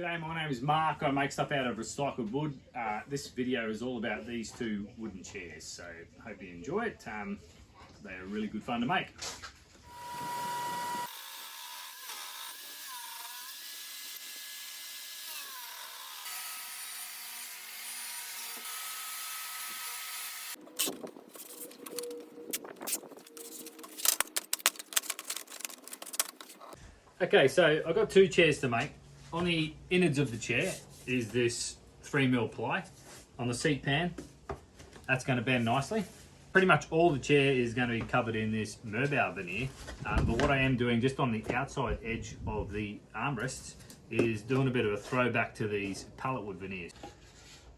G'day, my name is Mark. I make stuff out of recycled wood. This video is all about these two wooden chairs, so I hope you enjoy it. They are really good fun to make. Okay, so I've got two chairs to make. On the innards of the chair is this 3mm ply. On the seat pan, that's going to bend nicely. Pretty much all the chair is going to be covered in this Merbau veneer, but what I am doing just on the outside edge of the armrests is doing a bit of a throwback to these pallet wood veneers.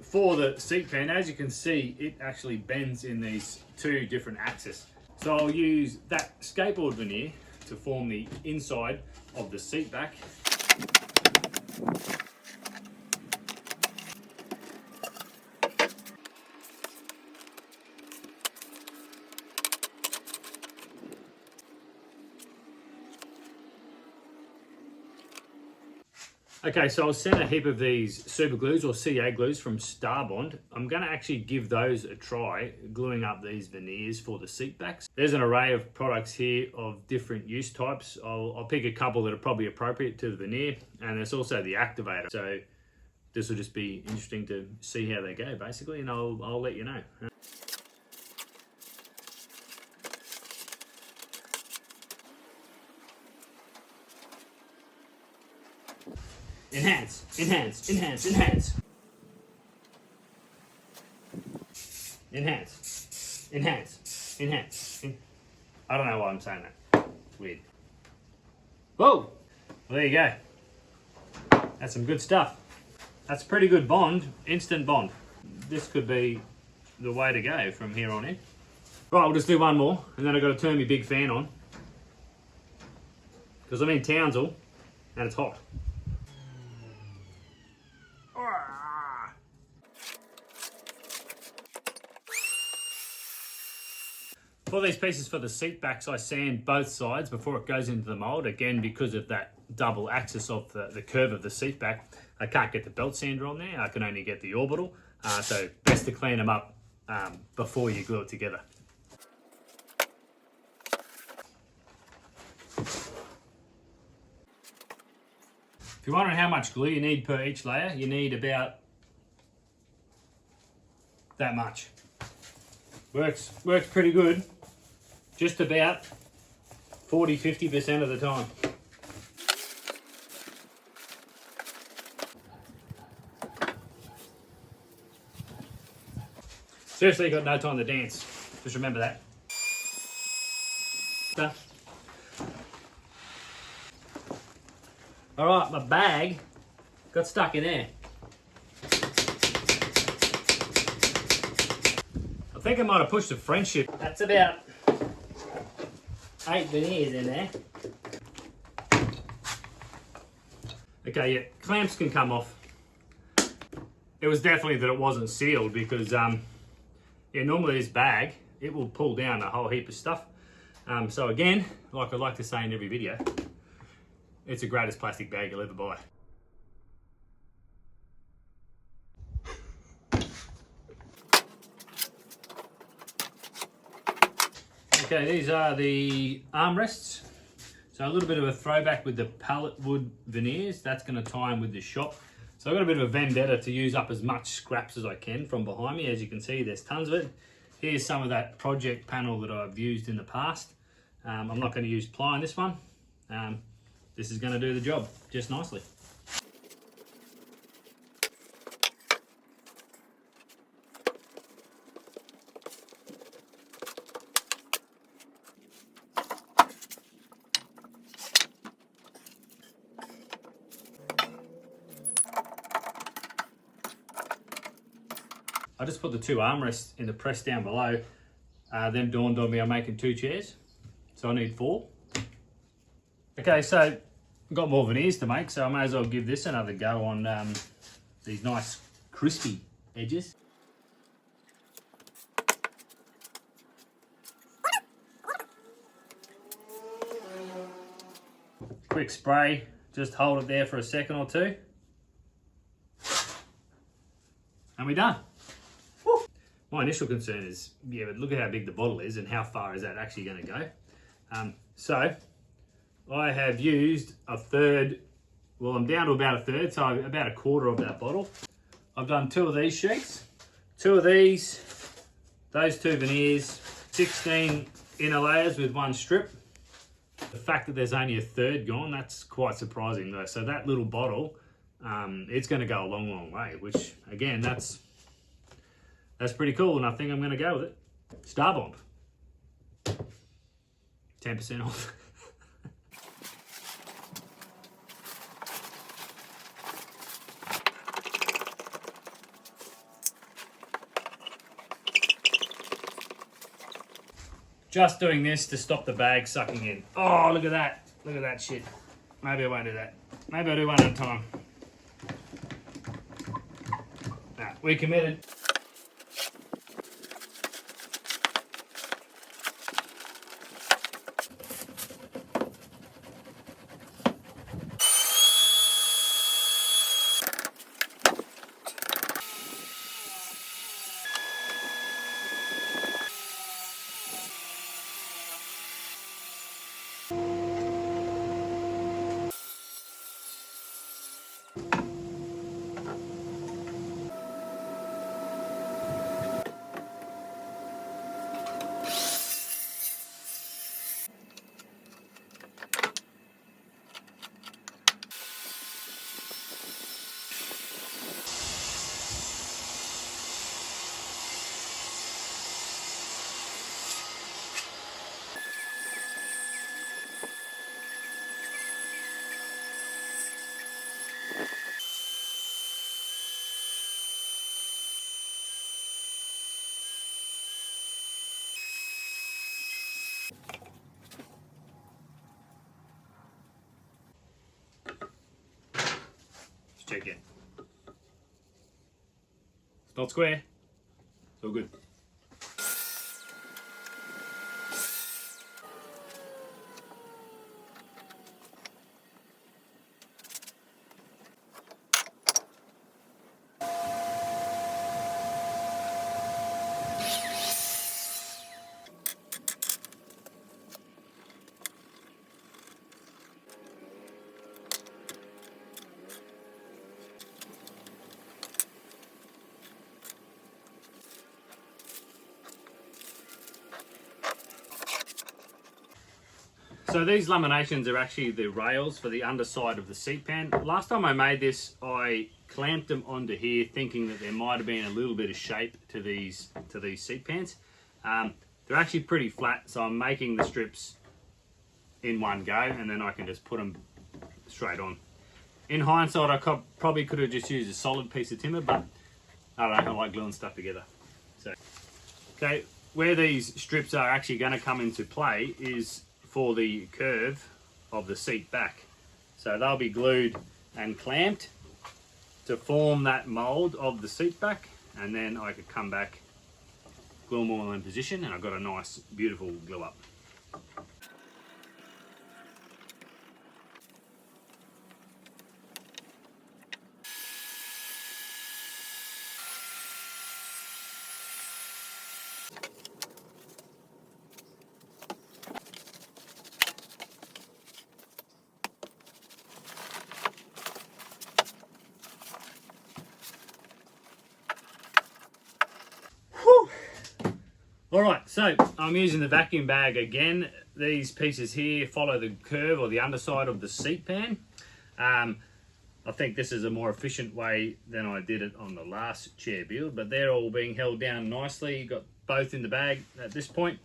For the seat pan, as you can see, it actually bends in these two different axes. So I'll use that skateboard veneer to form the inside of the seat back. Okay, so I'll send a heap of these super glues or CA glues from Starbond. I'm going to actually give those a try, gluing up these veneers for the seat backs. There's an array of products here of different use types. I'll pick a couple that are probably appropriate to the veneer, and there's also the activator. So this will just be interesting to see how they go basically, and I'll let you know. Enhance, enhance, enhance, enhance. Enhance, enhance, enhance. I don't know why I'm saying that. It's weird. Whoa! Well, there you go. That's some good stuff. That's a pretty good bond, instant bond. This could be the way to go from here on in. Right, I'll just do one more, and then I've got to turn my big fan on, because I'm in Townsville, and it's hot. For these pieces for the seat backs, I sand both sides before it goes into the mould. Again, because of that double axis of the curve of the seat back, I can't get the belt sander on there. I can only get the orbital. So best to clean them up before you glue it together. If you're wondering how much glue you need per each layer, you need about that much. Works pretty good. Just about 40–50% of the time. Seriously, you got no time to dance. Just remember that. All right, my bag got stuck in there. I think I might have pushed a friendship. That's about 8 veneers in there. Okay, yeah, clamps can come off. It was definitely that it wasn't sealed because, yeah, normally this bag, it will pull down a whole heap of stuff. So again, like I like to say in every video, it's the greatest plastic bag you'll ever buy. Okay, these are the armrests. So a little bit of a throwback with the pallet wood veneers. That's going to tie in with the shop. So I've got a bit of a vendetta to use up as much scraps as I can from behind me. As you can see, there's tons of it. Here's some of that project panel that I've used in the past. I'm not going to use ply on this one. This is going to do the job just nicely. I just put the two armrests in the press down below. Then dawned on me I'm making 2 chairs, so I need 4. Okay, so I've got more veneers to make, so I may as well give this another go on these nice crispy edges. Quick spray, just hold it there for a second or two. and we're done. Woo. My initial concern is, yeah, but look at how big the bottle is and how far is that actually going to go. So I have used a third, well, I'm down to about a third, so about a quarter of that bottle. I've done 2 of these sheets, 2 of these, those 2 veneers, 16 inner layers with 1 strip. The fact that there's only a third gone, that's quite surprising though. So that little bottle, it's going to go a long, long way, which again, that's pretty cool, and I think I'm going to go with it. Star Bomb. 10% off. Just doing this to stop the bag sucking in. Oh, look at that. Look at that shit. Maybe I won't do that. Maybe I'll do one at a time. Nah, we committed. Let's check in. It's not square. It's all good. So these laminations are actually the rails for the underside of the seat pan. Last time I made this, I clamped them onto here thinking that there might have been a little bit of shape to these seat pans. They're actually pretty flat, so I'm making the strips in one go and then I can just put them straight on. In hindsight, I probably could have just used a solid piece of timber, but I don't know, I like gluing stuff together. So, okay, where these strips are actually going to come into play is for the curve of the seat back. So they'll be glued and clamped to form that mold of the seat back, and then I could come back, glue them all in position, and I've got a nice, beautiful glue up. All right, so I'm using the vacuum bag again. These pieces here follow the curve or the underside of the seat pan. I think this is a more efficient way than I did it on the last chair build, but they're all being held down nicely. You've got both in the bag at this point.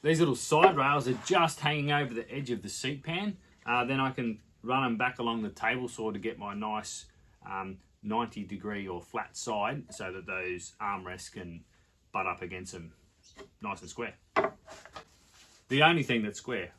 These little side rails are just hanging over the edge of the seat pan. Then I can run them back along the table saw to get my nice 90-degree or flat side so that those armrests can butt up against them nice and square. The only thing that's square.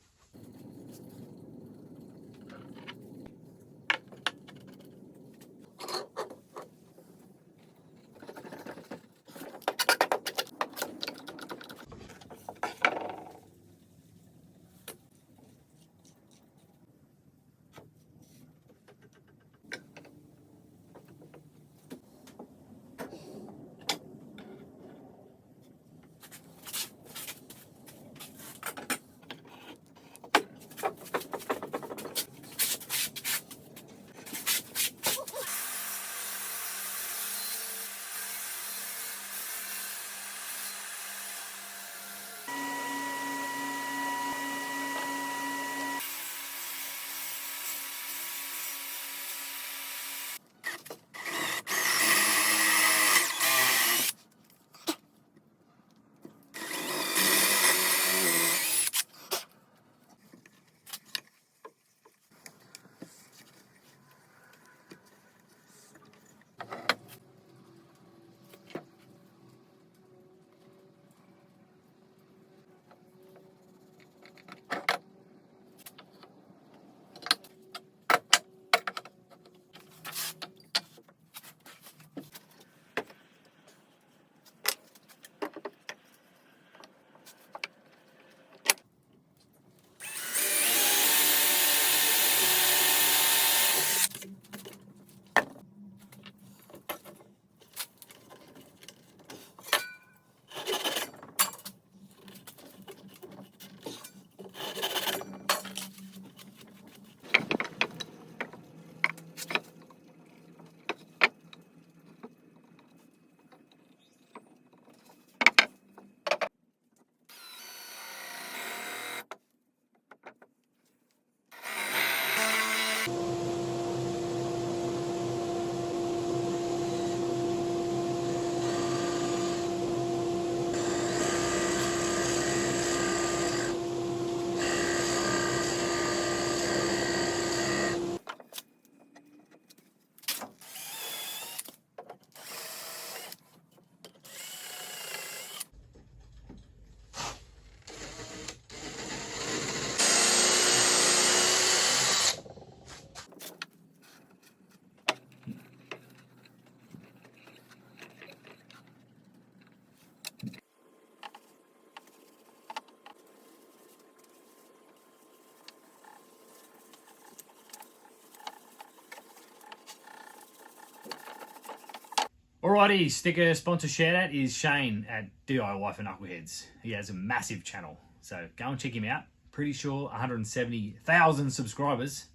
Alrighty, sticker sponsor shout out is Shane at DIY for Knuckleheads. He has a massive channel, so go and check him out. Pretty sure 170,000 subscribers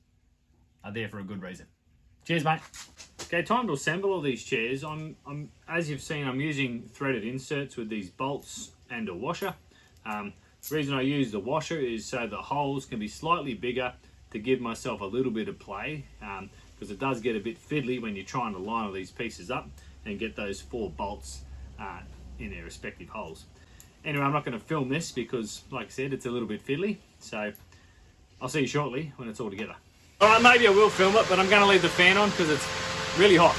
are there for a good reason. Cheers, mate. Okay, time to assemble all these chairs. As you've seen, I'm using threaded inserts with these bolts and a washer. The reason I use the washer is so the holes can be slightly bigger to give myself a little bit of play, because it does get a bit fiddly when you're trying to line all these pieces up and get those 4 bolts in their respective holes. Anyway, I'm not going to film this because, like I said, it's a little bit fiddly. So I'll see you shortly when it's all together. Alright, maybe I will film it, but I'm going to leave the fan on because it's really hot.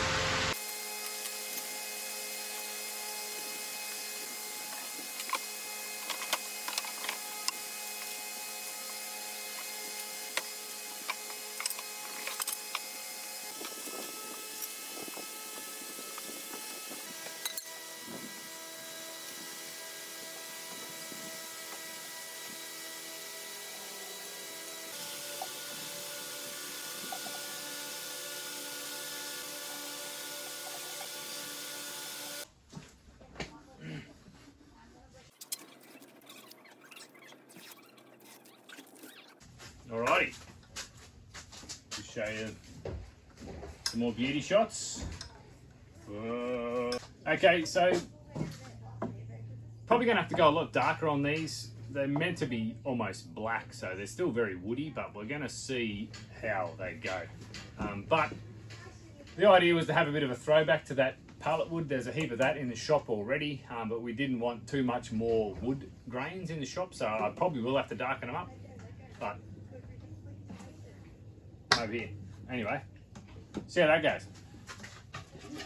Alrighty, just show you some more beauty shots. Okay, so probably gonna have to go a lot darker on these. They're meant to be almost black, so they're still very woody, but we're gonna see how they go. But the idea was to have a bit of a throwback to that pallet wood. There's a heap of that in the shop already, but we didn't want too much more wood grains in the shop, so I probably will have to darken them up. But over here. Anyway, see how that goes.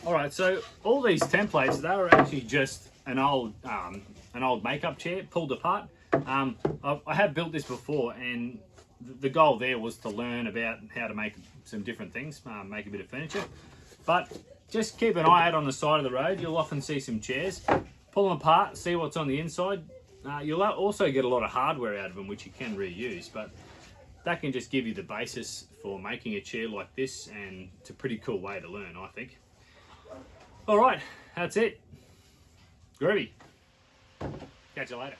All right, so all these templates, they were actually just an old makeup chair pulled apart. I have built this before, and the goal there was to learn about how to make some different things, make a bit of furniture. But just keep an eye out on the side of the road. You'll often see some chairs. Pull them apart, see what's on the inside. You'll also get a lot of hardware out of them, which you can reuse, but that can just give you the basis for making a chair like this, and it's a pretty cool way to learn, I think. All right, that's it. Groovy. Catch you later.